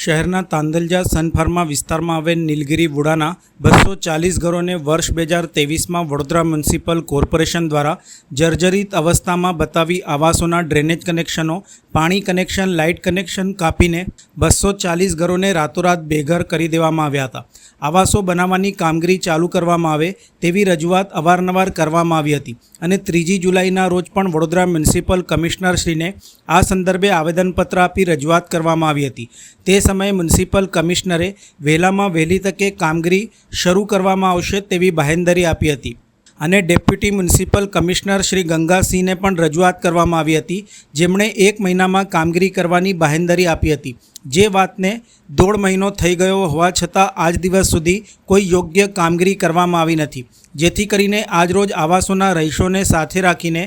શહેરના તાંદલજા સનફાર્મા વિસ્તારમાં આવેલ નીલગિરી વુડાના 240 ઘરોને વર્ષ 2023માં વડોદરા મ્યુનિસિપલ કોર્પોરેશન દ્વારા જર્જરિત અવસ્થામાં બતાવી આવાસોના ડ્રેનેજ કનેક્શનો, પાણી કનેક્શન, લાઇટ કનેક્શન કાપીને 240 ઘરોને રાતોરાત બેઘર કરી દેવામાં આવ્યા હતા. આવાસો બનાવવાની કામગીરી ચાલુ કરવામાં આવે તેવી રજૂઆત અવારનવાર કરવામાં આવી હતી અને 3 જુલાઈના રોજ પણ વડોદરા મ્યુનિસિપલ કમિશનરશ્રીને આ સંદર્ભે આવેદનપત્ર આપી રજૂઆત કરવામાં આવી હતી. તે સમયે મ્યુનિસિપલ કમિશનરે વહેલામાં વહેલી તકે કામગીરી શરૂ કરવામાં આવશે તેવી બાહેંધરી આપી હતી અને ડેપ્યુટી મ્યુનિસિપલ કમિશનર શ્રી ગંગાસિંહને પણ રજૂઆત કરવામાં આવી હતી, જેમણે 1 મહિનામાં કામગીરી કરવાની બાહેંધરી આપી હતી. જે વાતને 1.5 મહિનો થઈ ગયો હોવા છતાં આજ દિવસ સુધી કોઈ યોગ્ય કામગીરી કરવામાં આવી નથી, જેથી કરીને આજરોજ આવાસોના રહીશોને સાથે રાખીને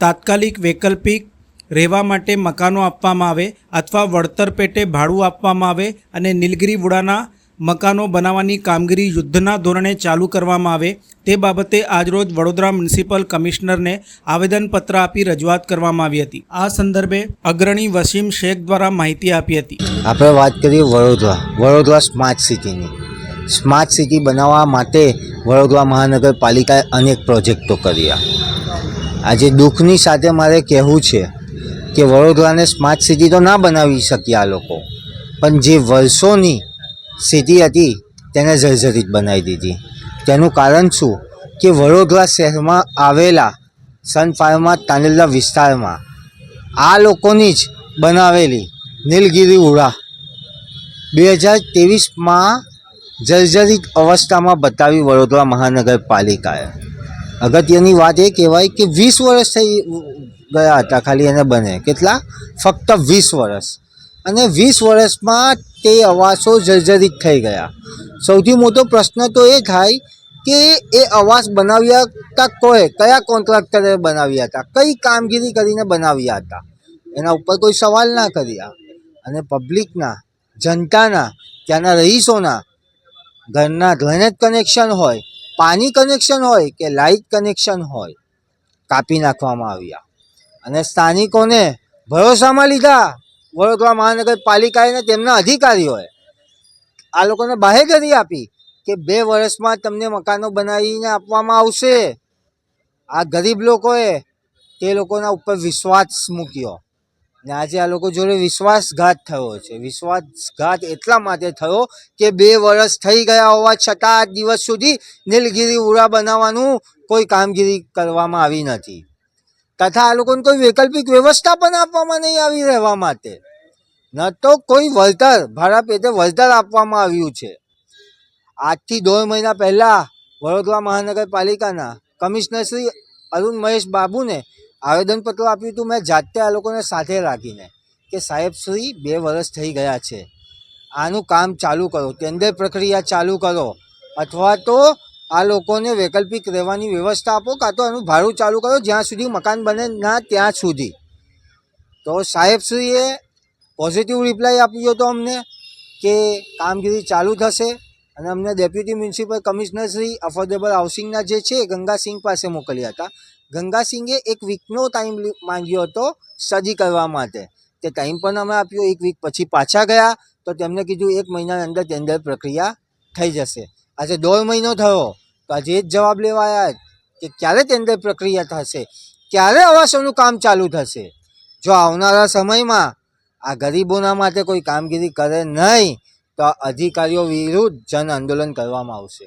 તાત્કાલિક વૈકલ્પિક રહેવા માટે મકાનો આપવામાં આવે અથવા વળતર પેટે ભાડું આપવામાં આવે અને નીલગિરી વુડાના મકાનો બનાવવાની કામગીરી યુદ્ધના ધોરણે ચાલુ કરવામાં આવે તે બાબતે આજરોજ વડોદરા મ્યુનિસિપલ કમિશનરને આવેદનપત્ર આપી રજૂઆત કરવામાં આવી હતી. આ સંદર્ભે અગ્રણી વસીમ શેખ દ્વારા માહિતી આપી હતી. આપણે વાત કરીએ વડોદરા સ્માર્ટ સિટીની. સ્માર્ટ સિટી બનાવવા માટે વડોદરા મહાનગરપાલિકાએ અનેક પ્રોજેક્ટો કર્યા. આજે દુઃખની સાથે મારે કહેવું છે કે વડોદરાને સ્માર્ટ સિટી તો ના બનાવી શક્યા આ લોકો, પણ જે વર્ષોની સિટી હતી તેને જર્જરિત બનાવી દીધી. તેનું કારણ શું કે વડોદરા શહેરમાં આવેલા સનફાર્મા તાંદલજા વિસ્તારમાં આ લોકોની જ બનાવેલી નીલગિરી વુડા 2023માં જર્જરિત અવસ્થામાં બતાવી વડોદરા મહાનગરપાલિકાએ. અગત્યની વાત એ કહેવાય કે 20 વર્ષ થઈ ગયા હતા ખાલી એને બને. કેટલા? ફક્ત 20 વર્ષ. અને 20 વર્ષમાં તે આવાસો જર્જરિત થઈ ગયા. સૌથી મોટો પ્રશ્ન તો એ થાય કે એ આવાસ બનાવ્યા હતા કયા કોન્ટ્રાક્ટરે બનાવ્યા હતા, કઈ કામગીરી કરીને બનાવ્યા હતા, એના ઉપર કોઈ સવાલ ના કર્યા. અને પબ્લિકના, જનતાના, ત્યાંના રહીશોના ઘરના ડ્રેનેજ કનેક્શન હોય, પાણી કનેક્શન હોય કે લાઇટ કનેક્શન હોય, કાપી નાખવામાં આવ્યા. અને સ્થાનિકોને ભરોસામાં લીધા વડોદરા મહાનગરપાલિકાએ ને તેમના અધિકારીઓએ. આ લોકોને બાહેધરી આપી કે 2 વર્ષમાં તમને મકાનો બનાવીને આપવામાં આવશે. આ ગરીબ લોકોએ તે લોકોના ઉપર વિશ્વાસ મૂક્યો ને આજે આ લોકો જોડે વિશ્વાસઘાત થયો છે. વિશ્વાસઘાત એટલા માટે થયો કે 2 વર્ષ થઈ ગયા હોવા છતાં આજ દિવસ સુધી નીલગિરી વુડા બનાવવાનું કોઈ કામગીરી કરવામાં આવી નથી, તથા આ લોકોને કોઈ વૈકલ્પિક વ્યવસ્થા પણ આપવામાં નહીં આવી રહેવા માટે. ન તો કોઈ વળતર, ભાડા પેટે વળતર આપવામાં આવ્યું છે. આજથી 1.5 મહિના પહેલાં વડોદરા મહાનગરપાલિકાના કમિશનર શ્રી અરુણ મહેશ બાબુને આવેદનપત્ર આપ્યું હતું મેં જાતે આ લોકોને સાથે રાખીને કે સાહેબ શ્રી 2 વર્ષ થઈ ગયા છે, આનું કામ ચાલુ કરો, ટેન્ડર પ્રક્રિયા ચાલુ કરો, અથવા તો આ લોકોને વૈકલ્પિક રહેવાની વ્યવસ્થા આપો, કાં તો આનું ભાડું ચાલુ કરો જ્યાં સુધી મકાન બને ના ત્યાં સુધી. તો સાહેબશ્રીએ પોઝિટિવ રિપ્લાય આપ્યો હતો અમને કે કામગીરી ચાલુ થશે. અને અમને deputy municipal commissioner Shri affordable હાઉસિંગના જે છે ગંગાસિંહ પાસે મોકલ્યા હતા. ગંગાસિંહે 1 વીકનો ટાઈમ માંગ્યો હતો સ્ટડી કરવા માટે. તે ટાઈમ પણ અમે આપ્યો. 1 વીક પછી પાછા ગયા તો તેમને કીધું 1 મહિનાની અંદર ટેન્ડર પ્રક્રિયા થઈ જશે. આજે 1.5 મહિનો થયો તો આજે જ જવાબ લેવા આવ્યા કે ક્યારે ટેન્ડર પ્રક્રિયા થશે, ક્યારે આવાસોનું કામ ચાલુ થશે. જો આવનારા સમયમાં આ ગરીબોના માટે કોઈ કામગીરી કરે નહીં તો અધિકારીઓ વિરુદ્ધ જન આંદોલન કરવામાં આવશે.